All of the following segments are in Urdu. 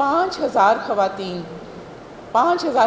5,000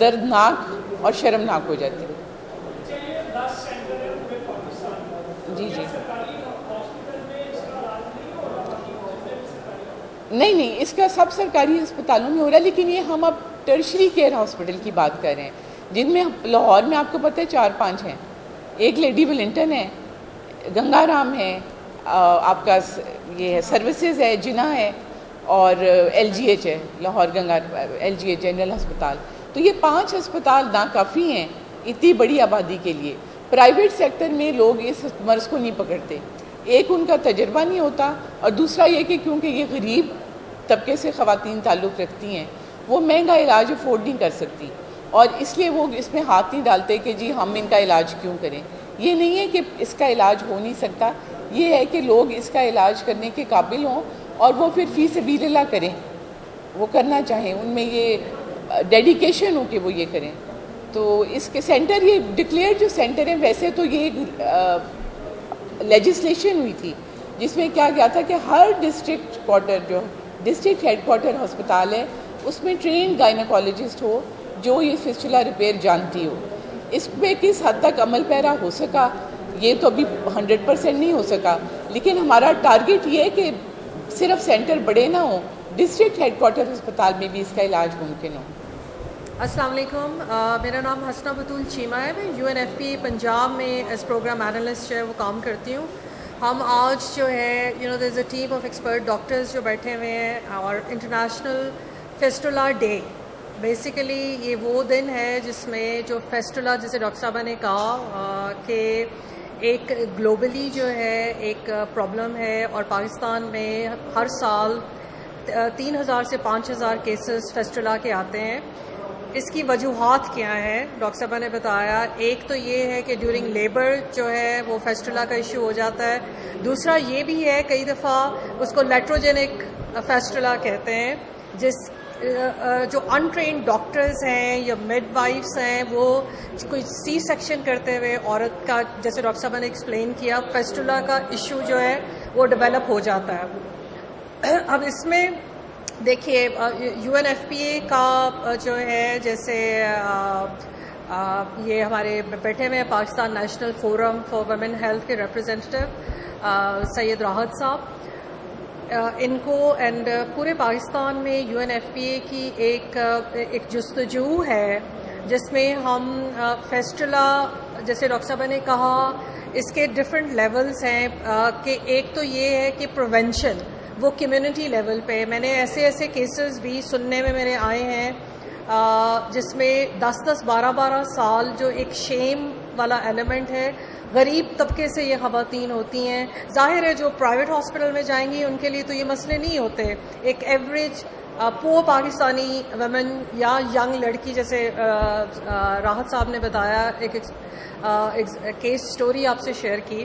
دردناک اور شرمناک ہو جاتی ہے. جی جی نہیں اس کا سب سرکاری ہسپتالوں میں ہو رہا ہے, لیکن یہ ہم اب ٹرشری کیئر ہاسپٹل کی بات کر رہے ہیں, جن میں لاہور میں آپ کو پتہ ہے 4-5 ہیں. ایک لیڈی ولنگٹن ہے, گنگا رام ہے, آپ کا یہ ہے سروسز ہے, جنا ہے, اور ایل جی ایچ ہے, Lahore Ganga L G H general ہسپتال. تو یہ 5 ہسپتال ناکافی ہیں اتنی بڑی آبادی کے لیے. پرائیویٹ سیکٹر میں لوگ اس مرض کو نہیں پکڑتے. ایک ان کا تجربہ نہیں ہوتا, اور دوسرا یہ کہ کیونکہ یہ غریب طبقے سے خواتین تعلق رکھتی ہیں, وہ مہنگا علاج افورڈ نہیں کر سکتی, اور اس لیے وہ اس میں ہاتھ نہیں ڈالتے کہ جی ہم ان کا علاج کیوں کریں. یہ نہیں ہے کہ اس کا علاج ہو نہیں سکتا, یہ ہے کہ لوگ اس کا علاج کرنے کے قابل ہوں اور وہ پھر فی سبیل اللہ کریں, وہ کرنا چاہیں, ان میں یہ ڈیڈیکیشن ہو کہ وہ یہ کریں. تو اس کے سینٹر, یہ ڈکلیئر جو سینٹر ہیں, ویسے تو یہ لیجسلیشن ہوئی تھی جس میں کیا گیا تھا کہ ہر ڈسٹرکٹ کوارٹر, جو ڈسٹرکٹ ہیڈ کوارٹر ہسپتال ہے, اس میں ٹرینڈ گائنیکالوجسٹ ہو جو یہ فسچولا ریپیئر جانتی ہو. اس پہ کس حد تک عمل پیرا ہو سکا یہ تو ابھی 100% نہیں ہو سکا, لیکن ہمارا ٹارگٹ یہ ہے کہ صرف سینٹر بڑے نہ ہوں, ڈسٹرکٹ ہیڈ کوارٹر ہسپتال میں بھی اس کا علاج ممکن ہو. السلام علیکم, میرا نام حسنہ بطول چیمہ ہے. میں UNFPA پنجاب میں ایز پروگرام اینالسٹ جو ہے وہ کام کرتی ہوں. ہم آج جو ہے there is a team of expert doctors جو بیٹھے ہوئے ہیں, اور انٹرنیشنل فیسٹولا ڈے. بیسیکلی یہ وہ دن ہے جس میں جو فیسٹولا, جیسے ڈاکٹر صاحبہ نے کہا کہ ایک گلوبلی جو ہے ایک پرابلم ہے, اور پاکستان میں ہر سال 3000 سے 5000 کیسز فیسٹولا کے آتے ہیں. اس کی وجوہات کیا ہیں ڈاکٹر صاحبہ نے بتایا. ایک تو یہ ہے کہ ڈیورنگ لیبر جو ہے وہ فیسٹولا کا ایشو ہو جاتا ہے. دوسرا یہ بھی ہے کئی دفعہ اس کو لیٹروجینک فیسٹولا کہتے ہیں, جس جو انٹرینڈ ڈاکٹرز ہیں یا مڈ وائفس ہیں وہ کوئی سی سیکشن کرتے ہوئے عورت کا, جیسے ڈاکٹر صاحبہ نے ایکسپلین کیا, فیسٹولا کا ایشو جو ہے وہ ڈیولپ ہو جاتا ہے. اب اس میں دیکھیے UNFPA کا جو ہے, جیسے یہ ہمارے بیٹھے ہوئے Pakistan national forum for women health کے ریپرزینٹیو سید راحت صاحب, ان کو اینڈ پورے پاکستان میں UNFPA کی ایک جستجو ہے جس میں ہم فیسٹولا, جیسے ڈاکٹر صاحبہ نے کہا, اس کے ڈفرینٹ لیولز ہیں. کہ ایک تو یہ ہے کہ پریونشن, وہ کمیونٹی لیول پہ. میں نے ایسے کیسز بھی سننے میں میرے آئے ہیں جس میں 10-12 سال جو ایک شیم والا ایلیمنٹ ہے, غریب طبقے سے یہ خواتین ہوتی ہیں. ظاہر ہے جو پرائیویٹ ہاسپٹل میں جائیں گی ان کے لیے تو یہ مسئلے نہیں ہوتے. ایک ایوریج پور پاکستانی ویمن یا ینگ لڑکی, جیسے راحت صاحب نے بتایا, ایک کیس سٹوری آپ سے شیئر کی,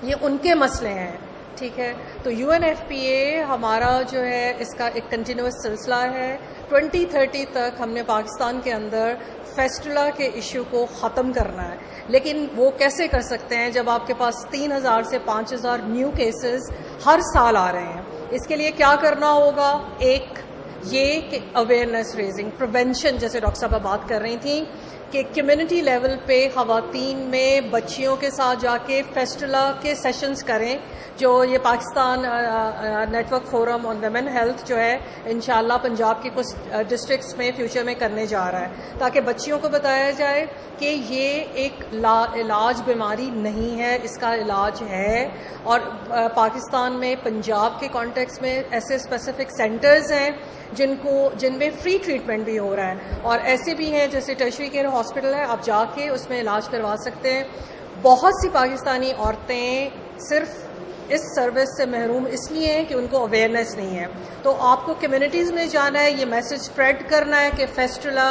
یہ ان کے مسئلے ہیں. ٹھیک ہے, تو UNFPA ہمارا جو ہے اس کا ایک کنٹینیوس سلسلہ ہے. 2030 تک ہم نے پاکستان کے اندر فیسٹولا کے ایشو کو ختم کرنا ہے. لیکن وہ کیسے کر سکتے ہیں جب آپ کے پاس 3000 سے 5000 نیو کیسز ہر سال آ رہے ہیں؟ اس کے لیے کیا کرنا ہوگا؟ ایک یہ کہ اویئرنیس ریزنگ, پریونشن, جیسے ڈاکٹر صاحبہ بات کر رہی تھیں کہ کمیونٹی لیول پہ خواتین میں بچیوں کے ساتھ جا کے فیسٹولا کے سیشنز کریں, جو یہ Pakistan network forum on women health جو ہے انشاءاللہ پنجاب کے کچھ ڈسٹرکٹس میں فیوچر میں کرنے جا رہا ہے, تاکہ بچیوں کو بتایا جائے کہ یہ ایک علاج بیماری نہیں ہے, اس کا علاج ہے. اور پاکستان میں پنجاب کے کانٹیکس میں ایسے اسپیسیفک سینٹرز ہیں جن میں فری ٹریٹمنٹ بھی ہو رہا ہے, اور ایسے بھی ہیں جیسے ٹرشری کیئر ہاسپٹل ہے, آپ جا کے اس میں علاج کروا سکتے ہیں. بہت سی پاکستانی عورتیں صرف اس سروس سے محروم اس لیے ہیں کہ ان کو اویئرنیس نہیں ہے. تو آپ کو کمیونٹیز میں جانا ہے, یہ میسج اسپریڈ کرنا ہے کہ فیسٹولا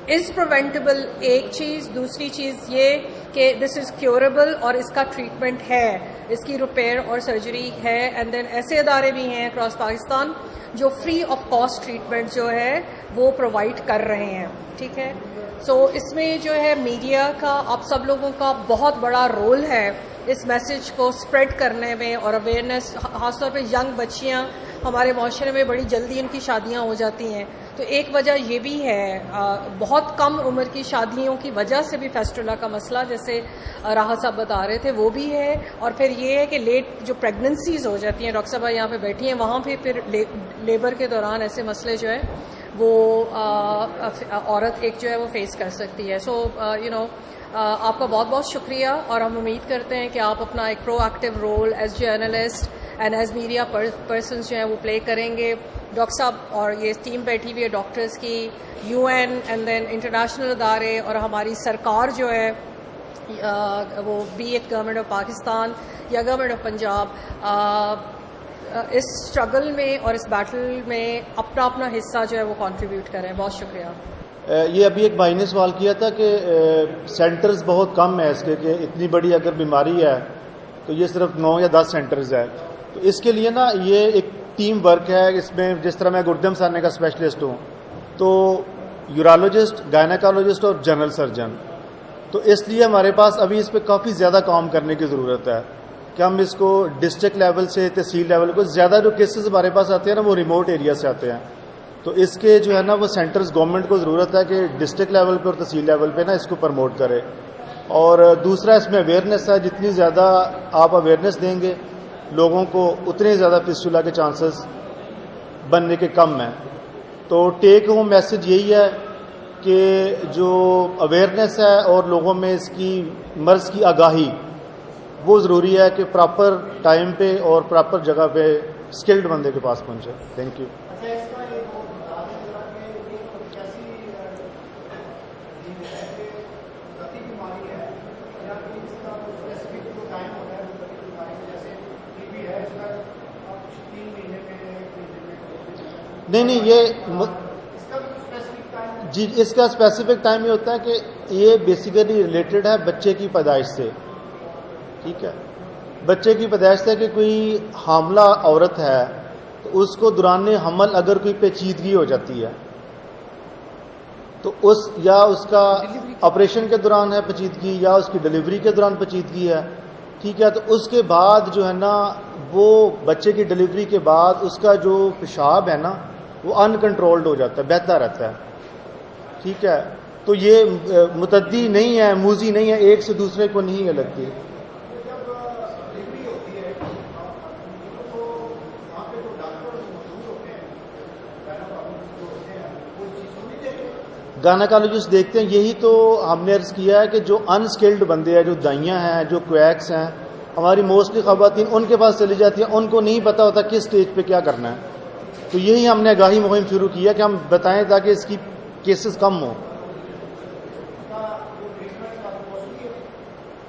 از پریونٹیبل, ایک چیز. دوسری چیز یہ کہ دس از کیوریبل اور اس کا ٹریٹمنٹ ہے, اس کی ریپیئر اور سرجری ہے. اینڈ دین ایسے ادارے بھی ہیں اکراس پاکستان جو فری آف کاسٹ ٹریٹمنٹ جو ہے وہ پرووائڈ کر رہے ہیں. ٹھیک ہے, سو اس میں جو ہے میڈیا کا, آپ سب لوگوں کا بہت بڑا رول ہے اس میسج کو اسپریڈ کرنے میں, اور اویئرنیس خاص طور پہ ینگ بچیاں ہمارے معاشرے میں بڑی جلدی ان کی شادیاں ہو جاتی ہیں. تو ایک وجہ یہ بھی ہے بہت کم عمر کی شادیوں کی وجہ سے بھی فیسٹولا کا مسئلہ جیسے راحت صاحب بتا رہے تھے وہ بھی ہے. اور پھر یہ ہے کہ لیٹ جو پریگننسیز ہو جاتی ہیں, ڈاکٹر صاحبہ یہاں پہ بیٹھی ہیں, وہاں پھر لیبر کے دوران ایسے مسئلے جو ہے وہ عورت ایک جو ہے وہ فیس کر سکتی ہے. سو آپ کا بہت بہت شکریہ, اور ہم امید کرتے ہیں کہ آپ اپنا ایک proactive role as journalist and as media persons جو ہیں وہ پلے کریں گے. ڈاکٹر صاحب اور یہ ٹیم بیٹھی ہوئی ہے ڈاکٹرز کی, UN اینڈ دین انٹرنیشنل ادارے, اور ہماری سرکار جو ہے وہ be it government of Pakistan یا گورنمنٹ آف پنجاب, اس اسٹرگل میں اور اس بیٹل میں اپنا اپنا حصہ جو ہے وہ کنٹریبیوٹ کریں. بہت شکریہ. یہ ابھی ایک بھائی نے سوال کیا تھا کہ سینٹرز بہت کم ہیں اس کے, کہ اتنی بڑی اگر بیماری ہے تو یہ صرف 9 یا 10 سینٹرز ہے. تو اس کے لیے نا یہ ایک ٹیم ورک ہے. اس میں جس طرح میں گردم سرنے کا اسپیشلسٹ ہوں تو یورالوجسٹ, گائنیکالوجسٹ اور جنرل سرجن, تو اس لیے ہمارے پاس ابھی اس پہ کافی زیادہ کام کرنے کی ضرورت ہے کہ ہم اس کو ڈسٹرکٹ لیول سے تحصیل لیول کو, زیادہ جو کیسز ہمارے پاس آتے ہیں نا وہ ریموٹ ایریا سے آتے ہیں. تو اس کے جو ہے نا وہ سینٹرز گورنمنٹ کو ضرورت ہے کہ ڈسٹرکٹ لیول پہ اور تحصیل لیول پہ نا اس کو پروموٹ کرے. اور دوسرا اس میں اویئرنیس ہے, جتنی زیادہ آپ اویئرنیس دیں گے لوگوں کو اتنے زیادہ فسٹولا کے چانسز بننے کے کم ہیں. تو ٹیک ہوم میسج یہی ہے کہ جو اویئرنیس ہے اور لوگوں میں اس کی مرض کی آگاہی وہ ضروری ہے کہ پراپر ٹائم پہ اور پراپر جگہ پہ اسکلڈ بندے کے پاس پہنچے. Thank you. نہیں یہ جی اس کا اسپیسیفک ٹائم یہ ہوتا ہے کہ یہ بیسیکلی ریلیٹڈ ہے بچے کی پیدائش سے. ٹھیک ہے, بچے کی پیدائش سے کہ کوئی حاملہ عورت ہے تو اس کو دوران حمل اگر کوئی پیچیدگی ہو جاتی ہے تو اس کا آپریشن کے دوران ہے پیچیدگی یا اس کی ڈلیوری کے دوران پیچیدگی ہے. ٹھیک ہے, تو اس کے بعد جو ہے نا وہ بچے کی ڈلیوری کے بعد اس کا جو پیشاب ہے نا وہ ان کنٹرولڈ ہو جاتا ہے, بہتا رہتا ہے. ٹھیک ہے, تو یہ متعدی نہیں ہے, موذی نہیں ہے, ایک سے دوسرے کو نہیں لگتی. گائنیکالوجسٹ دیکھتے ہیں. یہی تو ہم نے عرض کیا ہے کہ جو انسکلڈ بندے ہیں, جو دائیاں ہیں, جو کویکس ہیں, ہماری موسٹلی خواتین ان کے پاس چلی جاتی ہیں, ان کو نہیں پتا ہوتا کس سٹیج پہ کیا کرنا ہے. تو یہی ہم نے آگاہی مہم شروع کی ہے کہ ہم بتائیں تاکہ اس کی کیسز کم ہوں.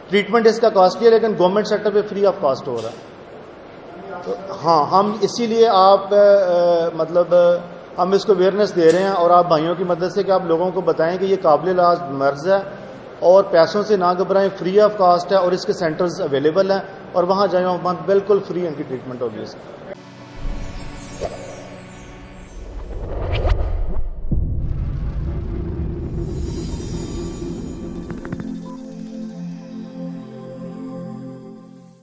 ٹریٹمنٹ اس کا کاسٹلی ہے لیکن گورنمنٹ سیکٹر پہ فری آف کاسٹ ہو رہا ہے. تو ہاں, ہم اسی لیے آپ مطلب ہم اس کو اویئرنیس دے رہے ہیں اور آپ بھائیوں کی مدد سے کہ آپ لوگوں کو بتائیں کہ یہ قابل علاج مرض ہے اور پیسوں سے نہ گھبرائیں, فری آف کاسٹ ہے اور اس کے سینٹرز اویلیبل ہیں اور وہاں جائیں, وہاں بالکل فری ان کی ٹریٹمنٹ ہوگی.